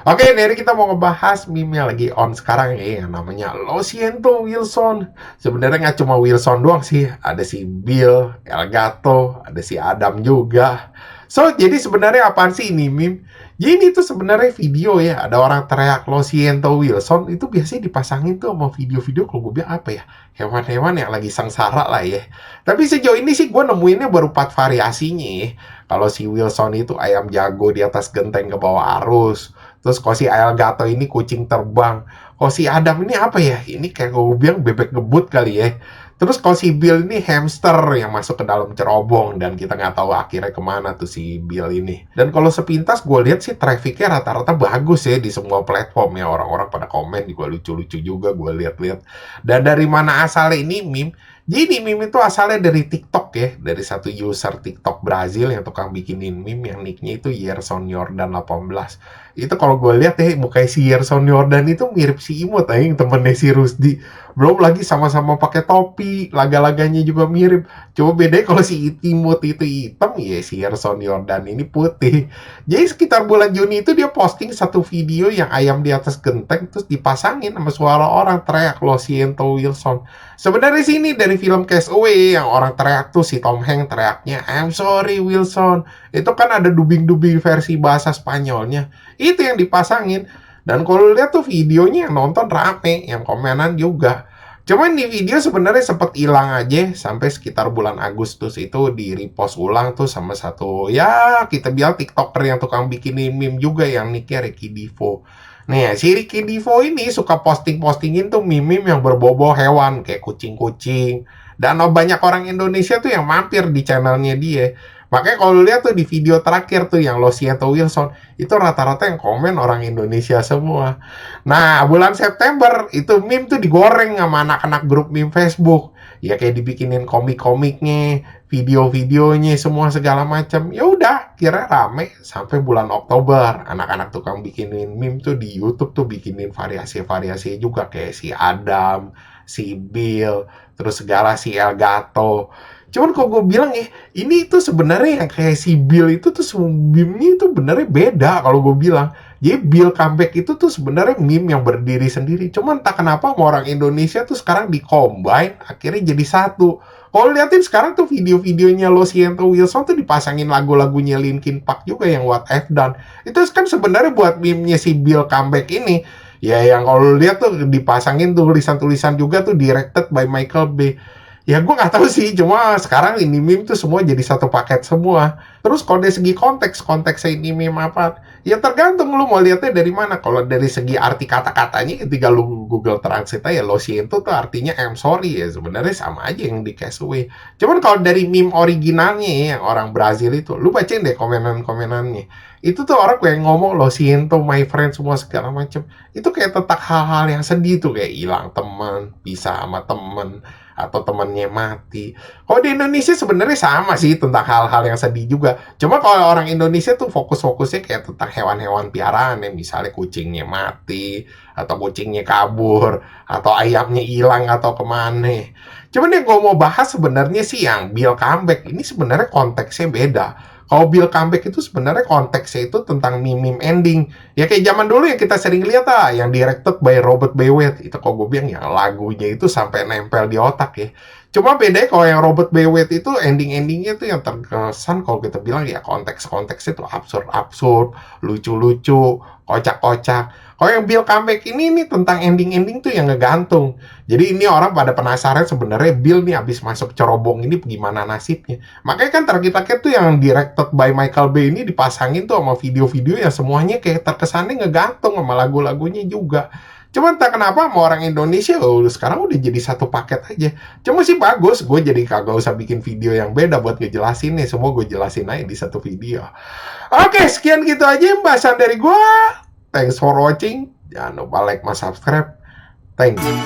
Oke, dari kita mau ngebahas meme yang lagi on sekarang ya, yang namanya Lo Siento Wilson. Sebenarnya nggak cuma Wilson doang sih, ada si Bill, Elgato, ada si Adam juga. So, jadi sebenarnya apaan sih ini meme? Jadi ini tuh sebenarnya video ya, ada orang teriak Lo Siento Wilson, itu biasanya dipasangin tuh sama video-video kalau gue bilang apa ya, hewan-hewan yang lagi sengsara lah ya. Tapi sejauh ini sih gue nemuinnya baru 4 variasinya ya. Kalau si Wilson itu ayam jago di atas genteng ke bawah arus. Terus kalau si Elgato ini kucing terbang. Kalau si Adam ini apa ya? Ini kayak gue bilang bebek ngebut kali ya. Terus kalau si Bill ini hamster yang masuk ke dalam cerobong dan kita nggak tahu akhirnya kemana tuh si Bill ini. Dan kalau sepintas gue lihat sih trafficnya rata-rata bagus ya di semua platform ya, orang-orang pada komen juga lucu-lucu juga gue lihat-lihat. Dan dari mana asalnya ini meme? Jadi meme itu asalnya dari TikTok ya, dari satu user TikTok Brazil yang tukang bikinin meme yang nicknya itu Yerson Jordan 18. Itu kalau gue lihat ya mukanya si Yerson Jordan itu mirip si Imut yang temennya si Rusdi. Belum lagi sama-sama pakai topi, laga-laganya juga mirip. Cuma bedanya kalau si Imut itu hitam, ya si Yerson Jordan ini putih. Jadi sekitar bulan Juni itu dia posting satu video yang ayam di atas genteng terus dipasangin sama suara orang teriak Lo Siento Wilson. Sebenarnya sih ini dari film Castaway yang orang teriak tuh si Tom Hanks teriaknya I'm sorry Wilson. Itu kan ada dubbing-dubbing versi bahasa Spanyolnya. Itu yang dipasangin. Dan kalau lihat tuh videonya yang nonton rame, yang komenan juga. Cuman di video sebenarnya sempat hilang aja sampai sekitar bulan Agustus itu di repost ulang tuh sama satu ya kita bilang TikToker yang tukang bikin meme juga yang nicknya Ricky Divo. Nih, si Ricky Divo ini suka posting-postingin tuh meme-meme yang berbau hewan kayak kucing-kucing. Dan banyak orang Indonesia tuh yang mampir di channelnya dia. Makanya kalau lihat tuh di video terakhir tuh yang Losi atau Wilson, itu rata-rata yang komen orang Indonesia semua. Nah, bulan September itu meme tuh digoreng sama anak-anak grup meme Facebook. Ya kayak dibikinin komik-komiknya, video-videonya, semua segala macam. Ya udah, kira rame sampai bulan Oktober. Anak-anak tukang bikinin meme tuh di YouTube tuh bikinin variasi-variasi juga kayak si Adam, si Bill, terus segala si Elgato. Cuman kalau gue bilang ya, ini tuh sebenarnya yang kayak si Bill itu tuh meme-nya itu benernya beda kalau gue bilang. Jadi Bill comeback itu tuh sebenarnya meme yang berdiri sendiri. Cuman tak kenapa orang Indonesia tuh sekarang di-combine akhirnya jadi satu. Kalau liatin sekarang tuh video-videonya Lo Siento Wilson tuh dipasangin lagu-lagunya Linkin Park juga yang What I've Done. Itu kan sebenarnya buat meme-nya si Bill comeback ini. Ya yang kalau lihat tuh dipasangin tulisan-tulisan juga tuh directed by Michael Bay. Ya gue nggak tahu sih, cuma sekarang ini meme tuh semua jadi satu paket semua. Terus kalau dari segi konteksnya ini meme apa? Ya tergantung lu mau lihatnya dari mana. Kalau dari segi arti kata-katanya ketika lu Google Translate ya lo siento tuh artinya I'm sorry ya sebenarnya sama aja yang di Castaway. Cuman kalau dari meme originalnya ya, yang orang Brazil itu, lu bacain deh komenan-komenannya. Itu tuh orang kayak ngomong lo siento my friend semua segala macam. Itu kayak tentang hal-hal yang sedih tuh kayak hilang teman, pisah sama teman atau temannya mati. Kalau di Indonesia sebenarnya sama sih tentang hal-hal yang sedih juga. Cuma kalau orang Indonesia tuh fokus-fokusnya kayak tentang hewan-hewan piaraan ya, misalnya kucingnya mati atau kucingnya kabur atau ayamnya hilang atau kemana. Cuman yang gue mau bahas sebenarnya sih yang Bill comeback ini sebenarnya konteksnya beda. Kalau Bill comeback itu sebenarnya konteksnya itu tentang meme ending. Ya kayak zaman dulu yang kita sering lihat yang directed by Robert Baywett. Itu kalau gue bilang yang lagunya itu sampai nempel di otak ya. Cuma bedanya kalau yang Robert Baywett itu ending-endingnya tuh yang terkesan kalau kita bilang ya konteks-konteksnya tuh absurd-absurd, lucu-lucu, kocak-kocak. Kalau yang Bill comeback ini nih tentang ending-ending tuh yang ngegantung. Jadi ini orang pada penasaran sebenarnya Bill nih abis masuk cerobong ini gimana nasibnya. Makanya kan terakhir-terakhir tuh yang directed by Michael Bay ini dipasangin tuh sama video-video yang semuanya kayak terkesannya ngegantung sama lagu-lagunya juga. Cuman tak kenapa sama orang Indonesia sekarang udah jadi satu paket aja. Cuma sih bagus, gue jadi kagak usah bikin video yang beda buat ngejelasin nih. Semua gue jelasin aja di satu video. Oke, sekian gitu aja pembahasan dari gue. Thanks for watching. Jangan lupa like, subscribe. Thank you.